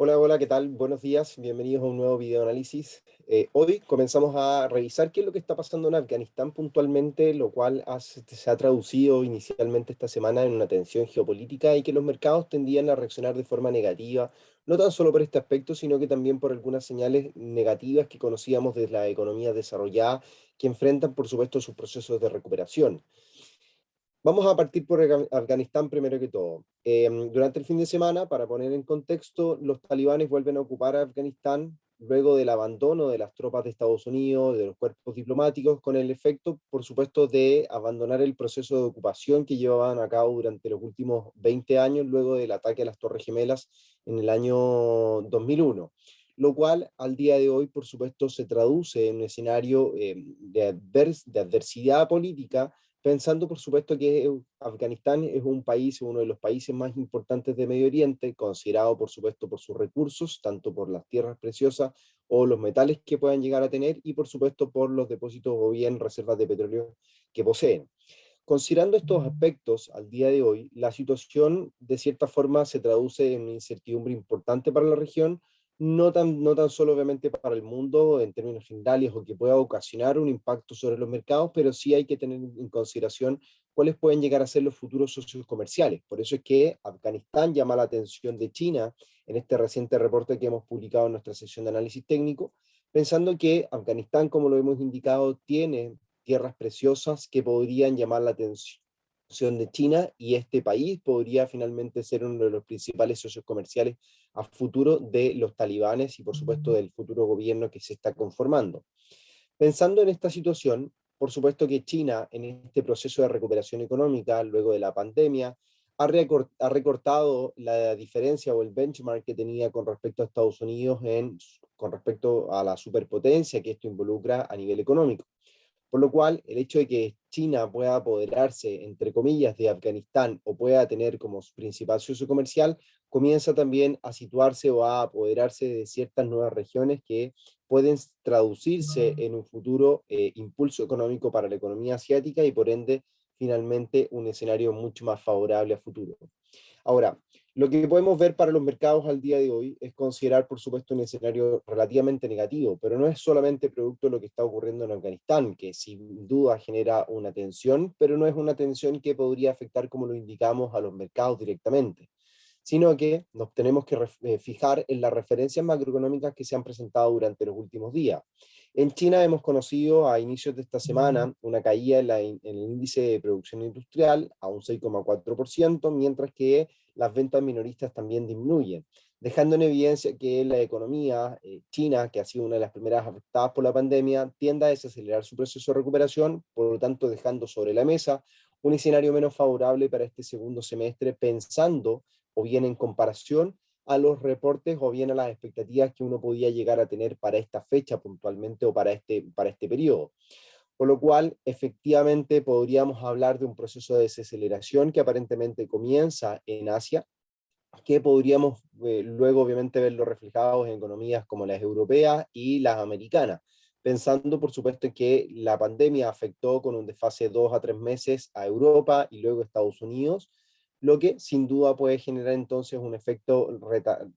Hola, hola, ¿qué tal? Buenos días, bienvenidos a un nuevo video análisis. Hoy comenzamos a revisar qué es lo que está pasando en Afganistán puntualmente, lo cual se ha traducido inicialmente esta semana en una tensión geopolítica y que los mercados tendían a reaccionar de forma negativa, no tan solo por este aspecto, sino que también por algunas señales negativas que conocíamos de la economía desarrollada, que enfrentan, por supuesto, sus procesos de recuperación. Vamos a partir por Afganistán primero que todo. Durante el fin de semana, para poner en contexto, los talibanes vuelven a ocupar Afganistán luego del abandono de las tropas de Estados Unidos, de los cuerpos diplomáticos, con el efecto, por supuesto, de abandonar el proceso de ocupación que llevaban a cabo durante los últimos 20 años, luego del ataque a las Torres Gemelas en el año 2001, lo cual al día de hoy, por supuesto, se traduce en un escenario de adversidad política, pensando, por supuesto, que Afganistán es un país, uno de los países más importantes de Medio Oriente, considerado, por supuesto, por sus recursos, tanto por las tierras preciosas o los metales que puedan llegar a tener, y, por supuesto, por los depósitos o bien reservas de petróleo que poseen. Considerando estos aspectos al día de hoy, la situación de cierta forma se traduce en una incertidumbre importante para la región, no tan solo obviamente para el mundo en términos generales o que pueda ocasionar un impacto sobre los mercados, pero sí hay que tener en consideración cuáles pueden llegar a ser los futuros socios comerciales. Por eso es que Afganistán llama la atención de China en este reciente reporte que hemos publicado en nuestra sesión de análisis técnico, pensando que Afganistán, como lo hemos indicado, tiene tierras preciosas que podrían llamar la atención de China, y este país podría finalmente ser uno de los principales socios comerciales a futuro de los talibanes y por supuesto del futuro gobierno que se está conformando. Pensando en esta situación, por supuesto que China, en este proceso de recuperación económica luego de la pandemia, ha recortado la diferencia o el benchmark que tenía con respecto a Estados Unidos con respecto a la superpotencia que esto involucra a nivel económico. Por lo cual, el hecho de que China pueda apoderarse, entre comillas, de Afganistán o pueda tener como su principal socio comercial, comienza también a situarse o a apoderarse de ciertas nuevas regiones que pueden traducirse en un futuro impulso económico para la economía asiática y por ende, finalmente, un escenario mucho más favorable a futuro. Ahora, lo que podemos ver para los mercados al día de hoy es considerar, por supuesto, un escenario relativamente negativo, pero no es solamente producto de lo que está ocurriendo en Afganistán, que sin duda genera una tensión, pero no es una tensión que podría afectar, como lo indicamos, a los mercados directamente, sino que nos tenemos que fijar en las referencias macroeconómicas que se han presentado durante los últimos días. En China hemos conocido a inicios de esta semana una caída en el índice de producción industrial a un 6,4%, mientras que las ventas minoristas también disminuyen, dejando en evidencia que la economía china, que ha sido una de las primeras afectadas por la pandemia, tiende a desacelerar su proceso de recuperación, por lo tanto dejando sobre la mesa un escenario menos favorable para este segundo semestre, pensando o bien en comparación a los reportes o bien a las expectativas que uno podía llegar a tener para esta fecha puntualmente o para este periodo. Por lo cual, efectivamente, podríamos hablar de un proceso de desaceleración que aparentemente comienza en Asia, que podríamos luego obviamente verlo reflejado en economías como las europeas y las americanas, pensando por supuesto en que la pandemia afectó con un desfase de 2 a 3 meses a Europa y luego a Estados Unidos, lo que sin duda puede generar entonces un efecto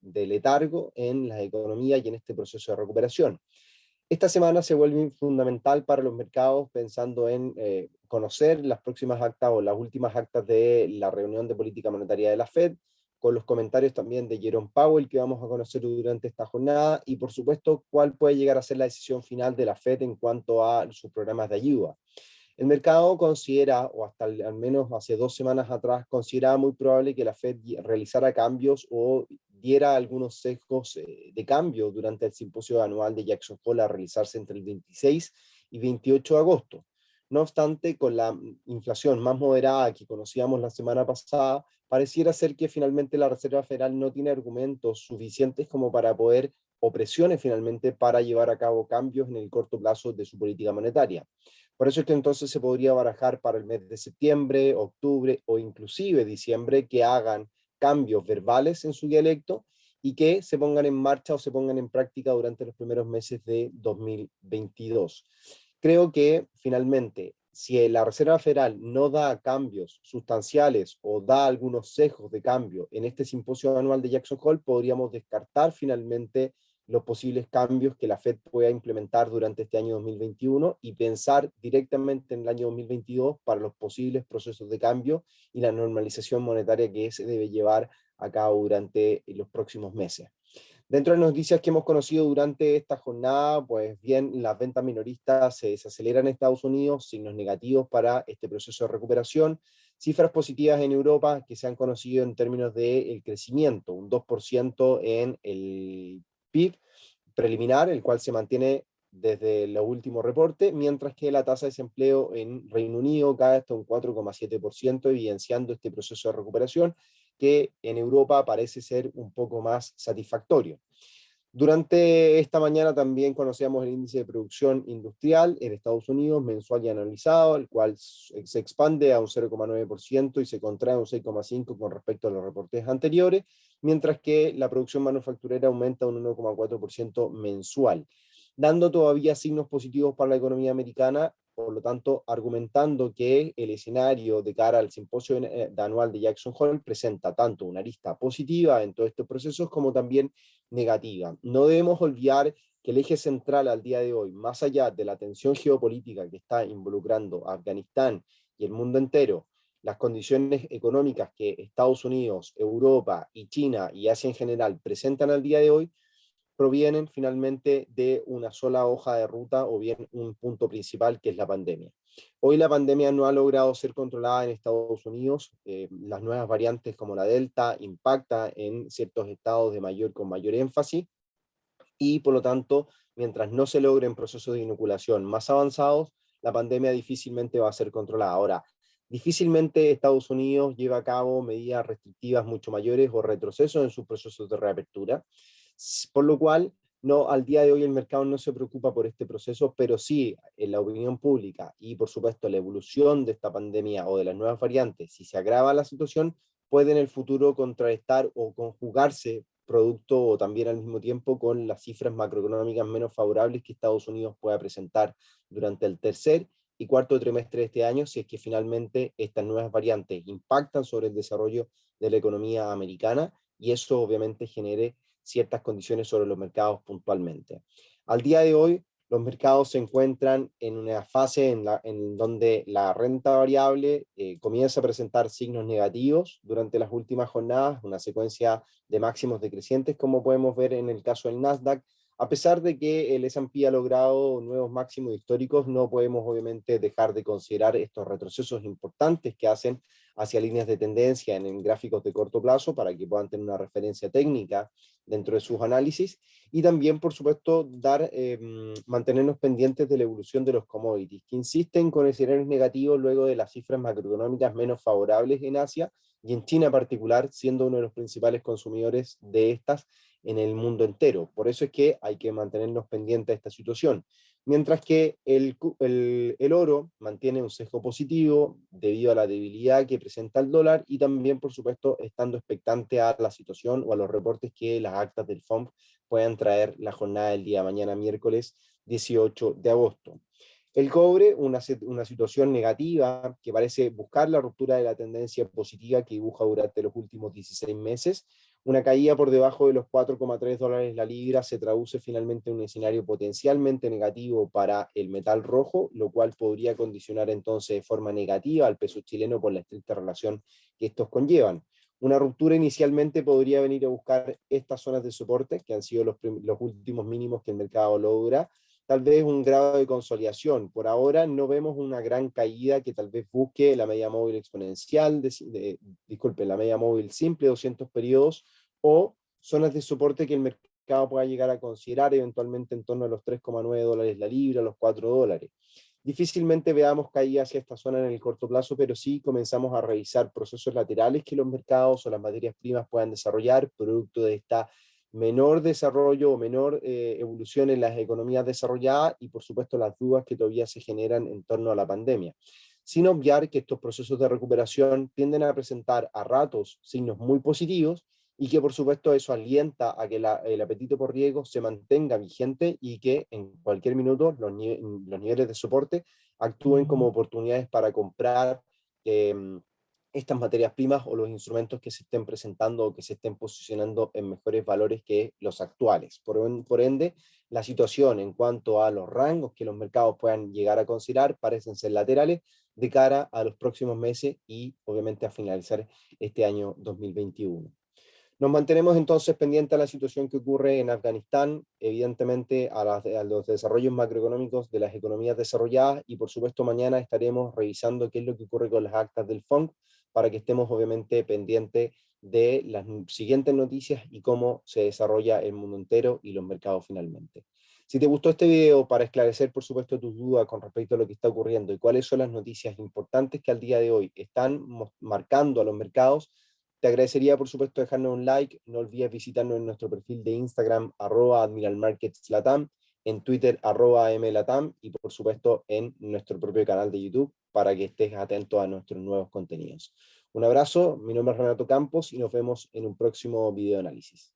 de letargo en las economías y en este proceso de recuperación. Esta semana se vuelve fundamental para los mercados pensando en conocer las próximas actas o las últimas actas de la reunión de política monetaria de la Fed, con los comentarios también de Jerome Powell que vamos a conocer durante esta jornada y por supuesto cuál puede llegar a ser la decisión final de la Fed en cuanto a sus programas de ayuda. El mercado considera, o hasta al menos hace 2 semanas atrás, consideraba muy probable que la Fed realizara cambios o diera algunos sesgos de cambio durante el simposio anual de Jackson Hole a realizarse entre el 26 y 28 de agosto. No obstante, con la inflación más moderada que conocíamos la semana pasada, pareciera ser que finalmente la Reserva Federal no tiene argumentos suficientes como para poder, o presiones finalmente, para llevar a cabo cambios en el corto plazo de su política monetaria. Por eso es que entonces se podría barajar para el mes de septiembre, octubre o inclusive diciembre que hagan cambios verbales en su dialecto y que se pongan en marcha o se pongan en práctica durante los primeros meses de 2022. Creo que finalmente si la Reserva Federal no da cambios sustanciales o da algunos sesgos de cambio en este simposio anual de Jackson Hole, podríamos descartar finalmente los posibles cambios que la Fed pueda implementar durante este año 2021 y pensar directamente en el año 2022 para los posibles procesos de cambio y la normalización monetaria que se debe llevar a cabo durante los próximos meses. Dentro de las noticias que hemos conocido durante esta jornada, pues bien, las ventas minoristas se desaceleran en Estados Unidos, signos negativos para este proceso de recuperación, cifras positivas en Europa que se han conocido en términos del crecimiento, un 2% en el PIB preliminar, el cual se mantiene desde el último reporte, mientras que la tasa de desempleo en Reino Unido cae hasta un 4,7%, evidenciando este proceso de recuperación que en Europa parece ser un poco más satisfactorio. Durante esta mañana también conocíamos el índice de producción industrial en Estados Unidos, mensual y anualizado, el cual se expande a un 0,9% y se contrae a un 6,5% con respecto a los reportes anteriores, mientras que la producción manufacturera aumenta un 1,4% mensual, dando todavía signos positivos para la economía americana, por lo tanto, argumentando que el escenario de cara al simposio anual de Jackson Hole presenta tanto una arista positiva en todos estos procesos como también negativa. No debemos olvidar que el eje central al día de hoy, más allá de la tensión geopolítica que está involucrando a Afganistán y el mundo entero, las condiciones económicas que Estados Unidos, Europa y China y Asia en general presentan al día de hoy, provienen finalmente de una sola hoja de ruta o bien un punto principal que es la pandemia. Hoy la pandemia no ha logrado ser controlada en Estados Unidos. Las nuevas variantes como la Delta impacta en ciertos estados con mayor énfasis y por lo tanto, mientras no se logren procesos de inoculación más avanzados, la pandemia difícilmente va a ser controlada. Ahora, difícilmente Estados Unidos lleva a cabo medidas restrictivas mucho mayores o retrocesos en sus procesos de reapertura, por lo cual no, al día de hoy el mercado no se preocupa por este proceso, pero sí en la opinión pública y por supuesto la evolución de esta pandemia o de las nuevas variantes, si se agrava la situación, puede en el futuro contrarrestar o conjugarse producto o también al mismo tiempo con las cifras macroeconómicas menos favorables que Estados Unidos pueda presentar durante el tercer y cuarto trimestre de este año, si es que finalmente estas nuevas variantes impactan sobre el desarrollo de la economía americana y eso obviamente genere ciertas condiciones sobre los mercados puntualmente. Al día de hoy, los mercados se encuentran en una fase en donde la renta variable comienza a presentar signos negativos durante las últimas jornadas, una secuencia de máximos decrecientes, como podemos ver en el caso del Nasdaq. A pesar de que el S&P ha logrado nuevos máximos históricos, no podemos obviamente dejar de considerar estos retrocesos importantes que hacen hacia líneas de tendencia en gráficos de corto plazo para que puedan tener una referencia técnica dentro de sus análisis y también, por supuesto, mantenernos pendientes de la evolución de los commodities, que insisten con escenarios negativos luego de las cifras macroeconómicas menos favorables en Asia y en China en particular, siendo uno de los principales consumidores de estas en el mundo entero. Por eso es que hay que mantenernos pendientes de esta situación. Mientras que el oro mantiene un sesgo positivo debido a la debilidad que presenta el dólar y también, por supuesto, estando expectante a la situación o a los reportes que las actas del FOMC puedan traer la jornada del día de mañana, miércoles 18 de agosto. El cobre, una situación negativa que parece buscar la ruptura de la tendencia positiva que dibuja durante los últimos 16 meses. Una caída por debajo de los $4,3 la libra se traduce finalmente en un escenario potencialmente negativo para el metal rojo, lo cual podría condicionar entonces de forma negativa al peso chileno por la estricta relación que estos conllevan. Una ruptura inicialmente podría venir a buscar estas zonas de soporte, que han sido los últimos mínimos que el mercado logra, tal vez un grado de consolidación. Por ahora no vemos una gran caída que tal vez busque la media móvil exponencial, disculpe, la media móvil simple, 200 periodos, o zonas de soporte que el mercado pueda llegar a considerar eventualmente en torno a los $3,9 la libra, los $4. Difícilmente veamos caídas hacia esta zona en el corto plazo, pero sí comenzamos a revisar procesos laterales que los mercados o las materias primas puedan desarrollar, producto de esta menor desarrollo o menor evolución en las economías desarrolladas y por supuesto las dudas que todavía se generan en torno a la pandemia. Sin obviar que estos procesos de recuperación tienden a presentar a ratos signos muy positivos y que por supuesto eso alienta a que el apetito por riesgo se mantenga vigente y que en cualquier minuto los niveles de soporte actúen como oportunidades para comprar estas materias primas o los instrumentos que se estén presentando o que se estén posicionando en mejores valores que los actuales. Por ende, la situación en cuanto a los rangos que los mercados puedan llegar a considerar parecen ser laterales de cara a los próximos meses y obviamente a finalizar este año 2021. Nos mantenemos entonces pendientes a la situación que ocurre en Afganistán, evidentemente a los desarrollos macroeconómicos de las economías desarrolladas y por supuesto mañana estaremos revisando qué es lo que ocurre con las actas del FONC para que estemos obviamente pendientes de las siguientes noticias y cómo se desarrolla el mundo entero y los mercados finalmente. Si te gustó este video, para esclarecer por supuesto tus dudas con respecto a lo que está ocurriendo y cuáles son las noticias importantes que al día de hoy están marcando a los mercados, te agradecería, por supuesto, dejarnos un like. No olvides visitarnos en nuestro perfil de Instagram, @admiralmarketslatam, en Twitter, @mlatam, y por supuesto en nuestro propio canal de YouTube para que estés atento a nuestros nuevos contenidos. Un abrazo, mi nombre es Renato Campos y nos vemos en un próximo video análisis.